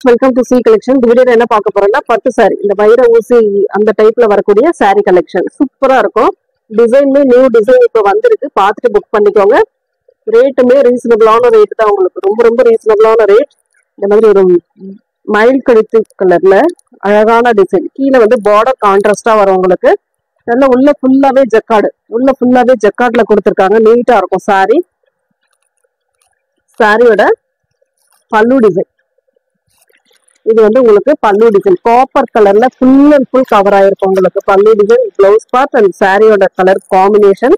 Welcome to C collection. இந்த வீடியோல என்ன பார்க்க போறோம்னா பட்டு சாரி, இந்த வைர ஊசி அந்த டைப்ல வரக்கூடிய சாரி கலெக்ஷன் சூப்பரா இருக்கும். டிசைனுமே நியூ டிசைன் இப்போ வந்திருக்கு, பார்த்துட்டு புக் பண்ணிக்கோங்க. ரேட்டுமே ரீசனபிளான ரேட் தான், உங்களுக்கு ரொம்ப ரொம்ப ரீசனபிளான ரேட். இந்த மாதிரி ஒரு மயில் கழுத்து கலர்ல அழகான டிசைன், கீழே வந்து பார்டர் கான்ட்ராஸ்டா வரும் உங்களுக்கு. நல்லா உள்ள ஃபுல்லாவே ஜக்கார்ட்ல கொடுத்துருக்காங்க, நீட்டா இருக்கும் சாரி. சாரியோட பல்லு டிசைன் இது வந்து உங்களுக்கு பல்லு டிசைன் காப்பர் கலர்ல ஃபுல் அண்ட் ஃபுல் கவர் ஆயிருக்கும் உங்களுக்கு பல்லு டிசைன். பிளவுஸ் பார்ட் அண்ட் சாரியோட கலர் காம்பினேஷன்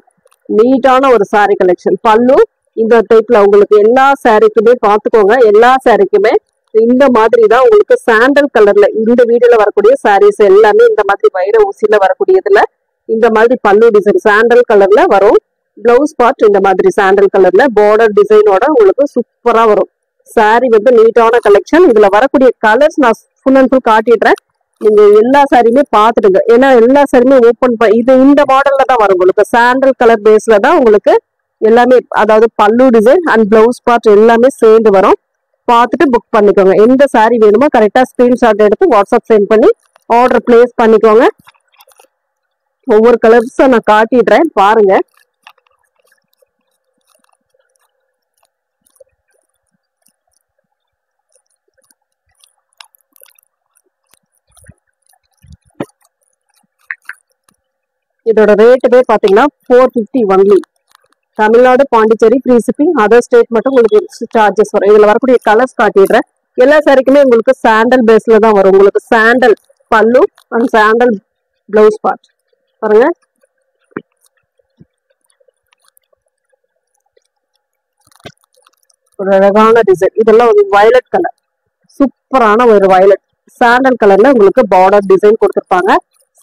நீட்டான ஒரு சாரி கலெக்ஷன். பல்லு இந்த டைப்ல உங்களுக்கு எல்லா சாரிக்குமே பார்த்துக்கோங்க, எல்லா சாரிக்குமே இந்த மாதிரி தான் உங்களுக்கு சாண்டல் கலர்ல இந்த வீடியோல வரக்கூடிய சாரீஸ் எல்லாமே இந்த மாதிரி வைர ஊசியில வரக்கூடியதுல இந்த மாதிரி பல்லு டிசைன் சாண்டல் கலர்ல வரும். பிளவுஸ் பார்ட் இந்த மாதிரி சாண்டல் கலர்ல பார்டர் டிசைனோட உங்களுக்கு சூப்பரா வரும். சாரி வந்து நீட்டான கலெக்ஷன். இதுல வரக்கூடிய கலர்ஸ் நான் ஃபுல் அண்ட் ஃபுல் காட்டிடுறேன், நீங்க எல்லா சாரியுமே பார்த்துடுங்க. ஏன்னா எல்லா சாரியுமே ஓப்பன் இது இந்த மாடல்ல தான் வரும் உங்களுக்கு, சாண்டல் கலர் பேஸ்ல தான் உங்களுக்கு எல்லாமே, அதாவது பல்லு டிசைன் அண்ட் பிளவுஸ் பார்ட் எல்லாமே சேர்ந்து வரும். பார்த்துட்டு புக் பண்ணிக்கோங்க. எந்த சாரி வேணுமோ கரெக்டா ஸ்கிரீன்ஷாட் எடுத்து வாட்ஸ்அப் சென்ட் பண்ணி ஆர்டர் பிளேஸ் பண்ணிக்கோங்க. ஒவ்வொரு கலர்ஸும் நான் காட்டிடுறேன் பாருங்க. இதோட ரேட்டுமே பாத்தீங்கன்னா 450 only. Tamil Nadu Pondicherry free shipping, other state மட்டும் உங்களுக்கு சார்ஜஸ் வரும். இதுல வரக்கூடிய கலர்ஸ் காட்டிடுறேன். எல்லா சாரிக்குமே உங்களுக்கு சாண்டல் பேஸ்ல தான் வரும். உங்களுக்கு சாண்டல் பல்லு அண்ட் சாண்டல் பிளவுஸ் பார்ட் பாருங்க. ஒரு அழகான டிசைன், இதெல்லாம் ஒரு வயலட் கலர், சூப்பரான ஒரு வயலட் சாண்டல் கலர்ல உங்களுக்கு பார்டர் டிசைன் கொடுத்துருப்பாங்க.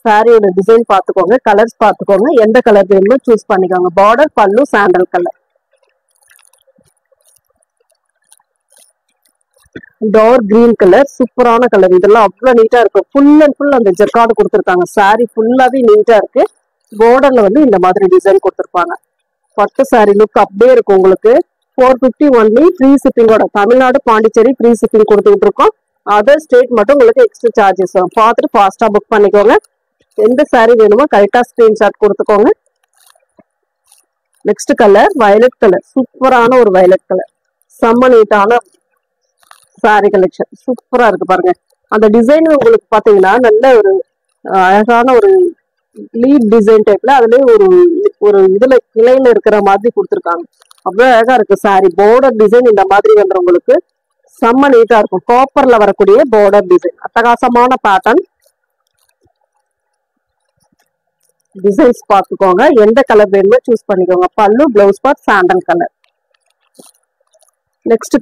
சாரியோட டிசைன் பார்த்துக்கோங்க, கலர்ஸ் பார்த்துக்கோங்க, எந்த கலர் வேணுமோ சூஸ் பண்ணிக்கோங்க. பார்டர் பல்லு sandal colour, dark green colour, சூப்பரான கலர். இதெல்லாம் அவ்வளவு நீட்டா இருக்கும். ஃபுல் அண்ட் ஃபுல் அந்த ஜக்கார்டு கொடுத்துருக்காங்க. சாரி ஃபுல்லாவே நீட்டா இருக்கு. பார்டர்ல வந்து இந்த மாதிரி டிசைன் கொடுத்துருப்பாங்க. பட்டு சாரி லுக் அப்படியே இருக்கும் உங்களுக்கு. 450 ஒன்லி, ஃப்ரீ ஷிப்பிங்கோட. தமிழ்நாடு பாண்டிச்சேரி ஃப்ரீ ஷிப்பிங் கொடுத்துட்டு இருக்கோம். அதர் ஸ்டேட் மட்டும் உங்களுக்கு எக்ஸ்ட்ரா சார்ஜஸ் வரும். பார்த்துட்டு ஃபாஸ்டா புக் பண்ணிக்கோங்க. எந்த சாரி வேணுமோ கரெக்டா ஸ்கிரீன்ஷாட் கொடுத்துக்கோங்க. நெக்ஸ்ட் கலர் வயலட் கலர், சூப்பரான ஒரு வயலட் கலர், செம்ம நீட்டான சாரி கலெக்ஷன் சூப்பரா இருக்கு பாருங்க. அந்த டிசைன் உங்களுக்கு பாத்தீங்கன்னா நல்ல ஒரு அழகான ஒரு லீட் டிசைன் டைப்ல, அதுலயே ஒரு இதுல கிளையில இருக்கிற மாதிரி கொடுத்துருக்காங்க. அவ்வளவு அழகா இருக்கு சாரி. பார்டர் டிசைன் இந்த மாதிரி வந்து உங்களுக்கு செம்ம நீட்டா இருக்கும். காப்பர்ல வரக்கூடிய பார்டர் டிசைன், அட்டகாசமான பேட்டர்ன். டிசைன்ஸ் பார்த்துக்கோங்க, எந்த கலர் வேணுமோ சூஸ் பண்ணிக்கோங்க. பல்லு blouse part sandal colour. Next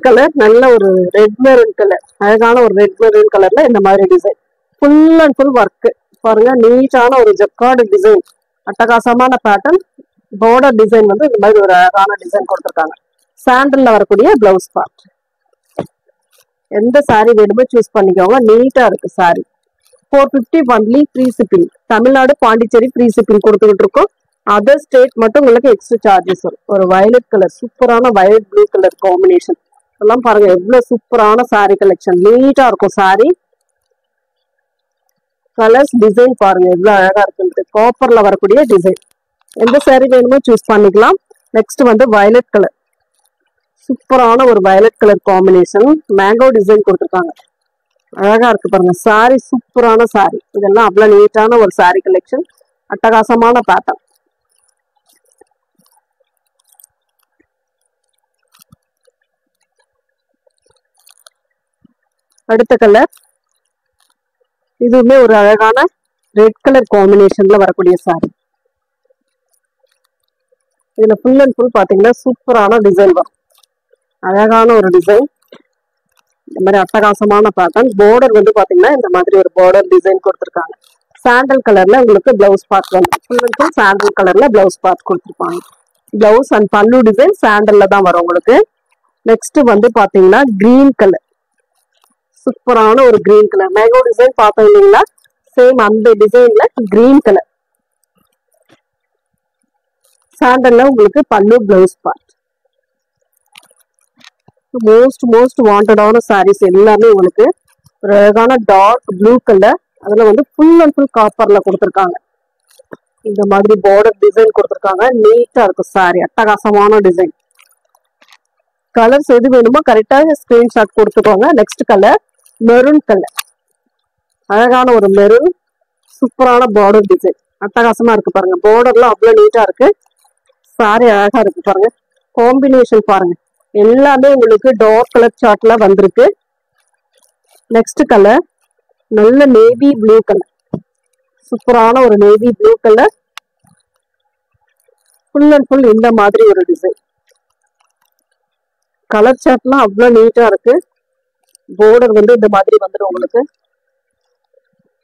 colour நல்ல ஒரு ரெட் மெரூன் கலர், அழகான ஒரு ரெட் மெரூன் கலர்ல இந்த மாதிரி design. Full and full work பாருங்க, நீட்டான ஒரு ஜக்கார்டு டிசைன், அட்டகாசமான பேட்டர்ன். பார்டர் டிசைன் வந்து இந்த மாதிரி ஒரு அழகான டிசைன் கொடுத்துருக்காங்க. சாண்டல்ல வரக்கூடிய பிளவுஸ் பார்ட். எந்த சாரி வேணுமோ சூஸ் பண்ணிக்கோங்க, நீட்டா இருக்கு sorry. 450 only, free shipping. Tamil Nadu Pondicherry free shipping கொடுத்துக்கிட்டு இருக்கோம். அதர் ஸ்டேட் மட்டும் உங்களுக்கு எக்ஸ்ட்ரா சார்ஜஸ் வரும். ஒரு வயலட் கலர், சூப்பரான வயலட் ப்ளூ கலர் காம்பினேஷன். எல்லாம் பாருங்க எவ்வளவு சூப்பரான சாரி கலெக்ஷன், நீட்டா இருக்கும் சாரி. கலர்ஸ் டிசைன் பாருங்க எவ்வளவு அழகா இருக்கு. காப்பர்ல வரக்கூடிய டிசைன். எந்த சாரி வேணுமோ சூஸ் பண்ணிக்கலாம். நெக்ஸ்ட் வந்து வயலட் கலர், சூப்பரான ஒரு violet colour combination, mango design கொடுத்துருக்காங்க. அழகா இருக்கு பாருங்க சாரி, சூப்பரான சாரி. இதெல்லாம் அவ்வளவு நீட்டான ஒரு சாரி கலெக்ஷன், அட்டகாசமான பேட்டர்ன். அடுத்த கலர், இதுவுமே ஒரு அழகான ரெட் கலர் காம்பினேஷன்ல வரக்கூடிய சாரி. இதுல ஃபுல் அண்ட் ஃபுல் பாத்தீங்கன்னா சூப்பரான டிசைன் வரும். அழகான ஒரு டிசைன், இந்த மாதிரி அட்டகாசமான பேட்டர்ன். பார்டர் வந்து பாத்தீங்கன்னா இந்த மாதிரி ஒரு பார்டர் டிசைன் கொடுத்துருக்காங்க. சாண்டல் கலர்ல உங்களுக்கு பிளவுஸ் பார்ட் வந்து ஃபுல் அண்ட் ஃபுல் சாண்டல் கலர்ல பிளவுஸ் பார்ட் கொடுத்துருப்பாங்க. பிளவுஸ் அண்ட் பல்லு டிசைன் சாண்டல்ல தான் வரும் உங்களுக்கு. நெக்ஸ்ட் வந்து பாத்தீங்கன்னா கிரீன் கலர், சூப்பரான ஒரு கிரீன் கலர். மேங்கோ டிசைன் பார்த்தோம் இல்லைங்களா, சேம் அந்த டிசைன்ல கிரீன் கலர். சாண்டல்ல உங்களுக்கு பல்லு பிளவுஸ் பார்ட். மோஸ்ட் வாண்டடான சாரீஸ் எல்லாமே உங்களுக்கு ஒரு அழகான டார்க் ப்ளூ கலர், அதுல வந்து ஃபுல் அண்ட் ஃபுல் காப்பர்ல கொடுத்துருக்காங்க. இந்த மாதிரி பார்டர் டிசைன் கொடுத்துருக்காங்க. நீட்டா இருக்கு சாரி, அட்டகாசமான டிசைன். கலர்ஸ் எது வேணுமோ கரெக்டா ஸ்கிரீன்ஷாட் கொடுத்துக்கோங்க. நெக்ஸ்ட் கலர் மெரூன் கலர், அழகான ஒரு மெரூன், சூப்பரான பார்டர் டிசைன், அட்டகாசமா இருக்கு பாருங்க. பார்டர்லாம் அவ்வளவு நீட்டா இருக்கு. சாரி அழகா இருக்கு பாருங்க. காம்பினேஷன் பாருங்க, எல்லாமே உங்களுக்கு டார்க் கலர் சார்ட்ல வந்திருக்கு. நெக்ஸ்ட் கலர் நல்ல நேவி ப்ளூ கலர், சூப்பரான ஒரு navy blue colour, full and full இந்த மாதிரி ஒரு டிசைன். கலர் சார்ட்லாம் அவ்வளவு நீட்டா இருக்கு. பார்டர் வந்து இந்த மாதிரி வந்துடும் உங்களுக்கு.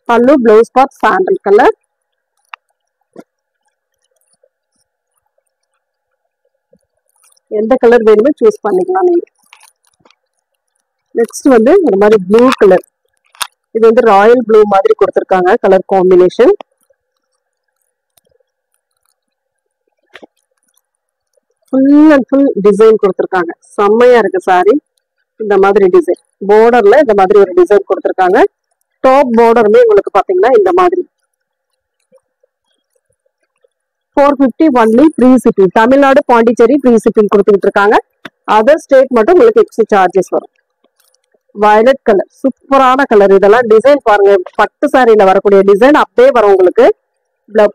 பல்லு, பிளவுஸ் பார்ட் சாண்டல் கலர். எந்த கலர் வேணுமோ சூஸ் பண்ணிக்கலாம் நீங்க. நெக்ஸ்ட் வந்து இந்த மாதிரி ப்ளூ கலர், இது வந்து ராயல் ப்ளூ மாதிரி கொடுத்துருக்காங்க colour combination. Full and full design கொடுத்துருக்காங்க. செம்மையா இருக்கு சாரி. இந்த மாதிரி டிசைன் பார்டர்ல இந்த மாதிரி ஒரு டிசைன் கொடுத்துருக்காங்க. டாப் பார்டருமே உங்களுக்கு பாத்தீங்கன்னா இந்த மாதிரி 450 only free shipping. Tamil Nadu, Pondicherry free shipping கொடுத்துட்டு இருக்காங்க. அதர் ஸ்டேட் மட்டும் உங்களுக்கு எக்ஸ்ட்ரா சார்ஜஸ் வரும். வயலட் கலர், சூப்பரான கலர். இதெல்லாம் டிசைன் பாருங்க, பட்டு சாரியில வரக்கூடிய டிசைன் அப்படியே வரும் உங்களுக்கு.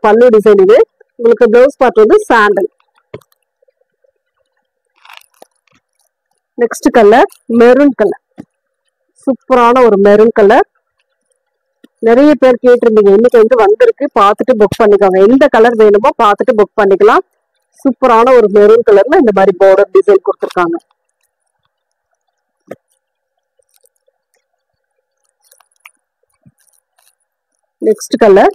பல்லு டிசைன் இது. உங்களுக்கு பிளவுஸ் பார்ட் வந்து sandal. Next colour maroon colour, சூப்பரான ஒரு மெரூன் கலர். நிறைய பேர் கேட்டிருந்தீங்க, இன்னைக்கு வந்து வந்திருக்கு, பார்த்துட்டு புக் பண்ணிக்கோங்க. எந்த கலர் வேணுமோ பார்த்துட்டு புக் பண்ணிக்கலாம். சூப்பரான ஒரு மெரூன் கலர்ல இந்த மாதிரி பார்டர் டிசைன் கொடுத்துருக்காங்க. நெக்ஸ்ட் கலர்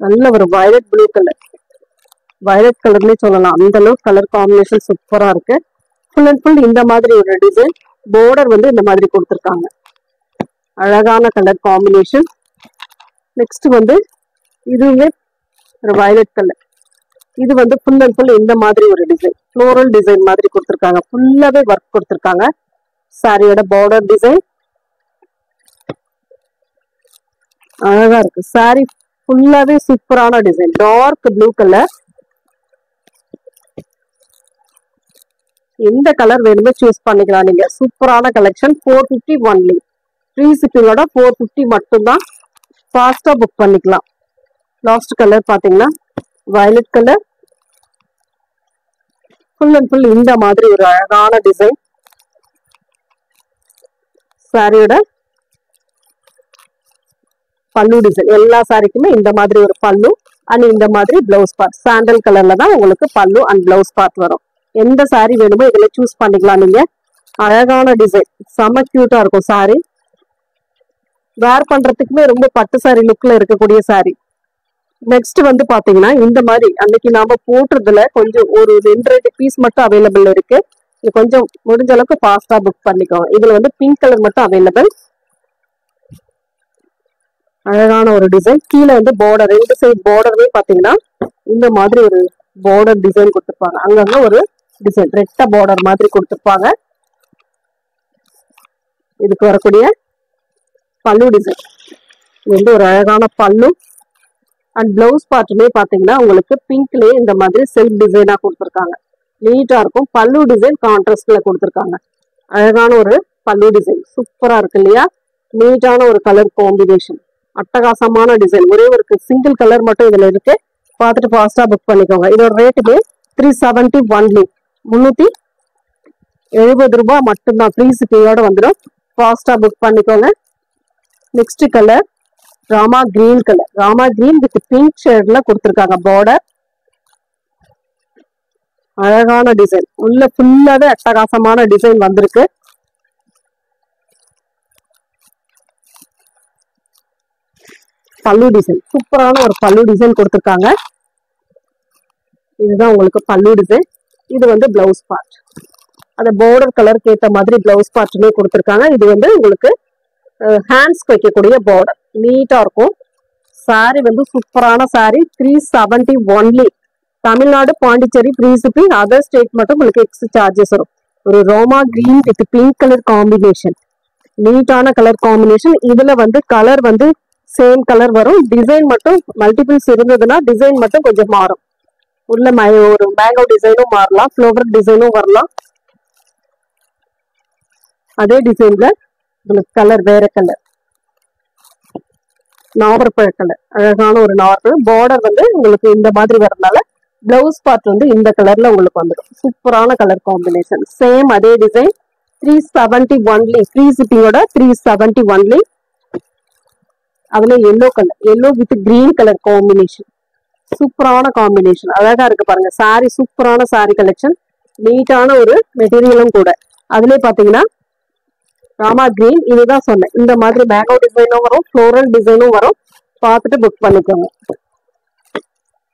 நல்ல ஒரு வயலட் ப்ளூ கலர், வயலட் கலர்னே சொல்லலாம். அந்த அளவுக்கு கலர் காம்பினேஷன் சூப்பரா இருக்கு. ஃபுல் அண்ட் ஃபுல் இந்த மாதிரி ஒரு டிசைன். பார்டர் வந்து இந்த மாதிரி கொடுத்துருக்காங்க. அழகான கலர் காம்பினேஷன். நெக்ஸ்ட் வந்து இதுவே ஒரு வயலட் கலர். இது வந்து ஃபுல் அண்ட் ஃபுல் இந்த மாதிரி ஒரு டிசைன், ஃப்ளோரல் டிசைன் மாதிரி கொடுத்துருக்காங்க. ஃபுல்லாவே ஒர்க் கொடுத்துருக்காங்க. சாரியோட பார்டர் டிசைன் அழகா இருக்கு. சாரி ஃபுல்லாவே சூப்பரான டிசைன். Dark blue colour. எந்த கலர் வேணுமோ சூஸ் பண்ணிக்கலாம் நீங்க. சூப்பரான கலெக்ஷன். 450 ஒன்லி ஃப்ரீ ஷிப்பிங்கோட 450 மட்டும்தான். ஃபாஸ்டா புக் பண்ணிக்கலாம். லாஸ்ட் கலர் பாத்தீங்கன்னா violet colour. Full and full இந்த மாதிரி ஒரு அழகான டிசைன். சாரியோட பல்லு டிசைன், எல்லா சாரிக்குமே இந்த மாதிரி ஒரு பல்லு அண்ட் இந்த மாதிரி பிளவுஸ் பார்ட். சாண்டல் கலர்ல தான் உங்களுக்கு பல்லு அண்ட் பிளவுஸ் பார்ட் வரும். எந்த சாரி வேணுமோ இதுல சூஸ் பண்ணிக்கலாம் நீங்க. அழகான டிசைன், செம கியூட்டா இருக்கும் சாரி. வேர் பண்றதுக்குமே ரொம்ப பட்டு சாரி லுக்ல இருக்கக்கூடிய சாரி. நெக்ஸ்ட் வந்து பாத்தீங்கன்னா இந்த மாதிரி அன்னைக்கு நாம போட்டுறதுல கொஞ்சம் ஒரு 2 பீஸ் மட்டும் அவைலபிள் இருக்கு. இது கொஞ்சம் முடிஞ்ச அளவுக்கு ஃபாஸ்டா புக் பண்ணிக்கோங்க. இதுல வந்து பிங்க் கலர் மட்டும் அவைலபிள். அழகான ஒரு டிசைன். கீழே வந்து பார்டர், 2 சைடு பார்டர்வே பாத்தீங்கன்னா இந்த மாதிரி ஒரு பார்டர் டிசைன் கொடுத்துருப்பாங்க. அங்கங்க ஒரு டிசைன் ரெட்ட பார்டர் மாதிரி கொடுத்துருப்பாங்க. இதுக்கு வரக்கூடிய பல்லு டிசைன், இது வந்து ஒரு அழகான பல்லு அண்ட் பிளவுஸ் பார்ட்டுமே பாத்தீங்கன்னா உங்களுக்கு பிங்க்லயே இந்த மாதிரி செல்ஃப் டிசைனா கொடுத்துருக்காங்க. நீட்டா இருக்கும். பல்லு டிசைன் கான்ட்ராஸ்ட்ல கொடுத்துருக்காங்க. அழகான ஒரு பல்லு டிசைன், சூப்பரா இருக்கு இல்லையா? நீட்டான ஒரு கலர் காம்பினேஷன், அட்டகாசமான டிசைன். ஒரே ஒரு சிங்கிள் கலர் மட்டும் இதுல இருக்கு. பார்த்துட்டு ஃபாஸ்டா புக் பண்ணிக்கோங்க. இதோட ரேட்டுமே 370 ஒன்லி, 370 ரூபாய் மட்டும்தான். ஃப்ரீ ஷிப்பிங்கோட வந்துடும். ஃபாஸ்டா புக் பண்ணிக்கோங்க. Next colour Rama green colour. Rama green with pink ஷேட்ல கொடுத்துருக்காங்க பார்டர். அழகான டிசைன், உள்ள ஃபுல்லாவே அட்டகாசமான டிசைன் வந்திருக்கு. பல்லு டிசைன், சூப்பரான ஒரு பல்லு டிசைன் கொடுத்துருக்காங்க. இதுதான் உங்களுக்கு பல்லு டிசைன். இது வந்து பிளவுஸ் பார்ட். அந்த பார்டர் கலருக்கு ஏற்ற மாதிரி பிளவுஸ் பார்ட்டுமே கொடுத்துருக்காங்க. இது வந்து உங்களுக்கு ஹேண்ட்ஸ் வைக்கக்கூடிய பார்டர், நீட்டா இருக்கும். சாரி வந்து சூப்பரான sari. 370 only. Tamil Nadu, Pondicherry free shipping. Other state மட்டும் உங்களுக்கு எக்ஸ்ட்ரா சார்ஜஸ் வரும். ஒரு Roma green with pink colour combination, நீட்டான கலர் காம்பினேஷன். இதுல வந்து கலர் வந்து சேம் கலர் வரும், டிசைன் மட்டும் மல்டிபிள்ஸ் இருந்ததுன்னா டிசைன் மட்டும் கொஞ்சம் மாறும். உள்ள ஒரு மேங்கோ டிசைனும் மாறலாம், ஃப்ளவர் டிசைனும் வரலாம். அதே டிசைன்ல உங்களுக்கு கலர் வேற கலர், நாவற்பழ கலர், அழகான ஒரு நாவற்பழம். பார்டர் வந்து உங்களுக்கு இந்த மாதிரி வரதுனால பிளவுஸ் பார்ட் வந்து இந்த கலர்ல உங்களுக்கு வந்துடும். சூப்பரான கலர் காம்பினேஷன். சேம் அதே டிசைன் 370 ஒன்லி, ஃப்ரீ ஷிப்பிங்கோட 370 ஒன்லி. அதுல yellow colour, yellow with green colour combination, சூப்பரான காம்பினேஷன். அழகா இருக்கு பாருங்க. சாரி சூப்பரான சாரி கலெக்ஷன், நீட்டான ஒரு மெட்டீரியலும் கூட. அதுலயே பாத்தீங்கன்னா ராமா கிரீன், இதுதான் சொன்னேன். இந்த மாதிரி மேங்கோ டிசைனும் வரும், ஃப்ளோரல் டிசைனும் வரும். பார்த்துட்டு புக் பண்ணிக்கோங்க.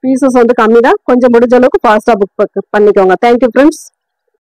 பீசஸ் வந்து கம்மி தான், கொஞ்சம் முடிஞ்ச அளவுக்கு ஃபாஸ்டா புக் பண்ணிக்கோங்க. Thank you friends.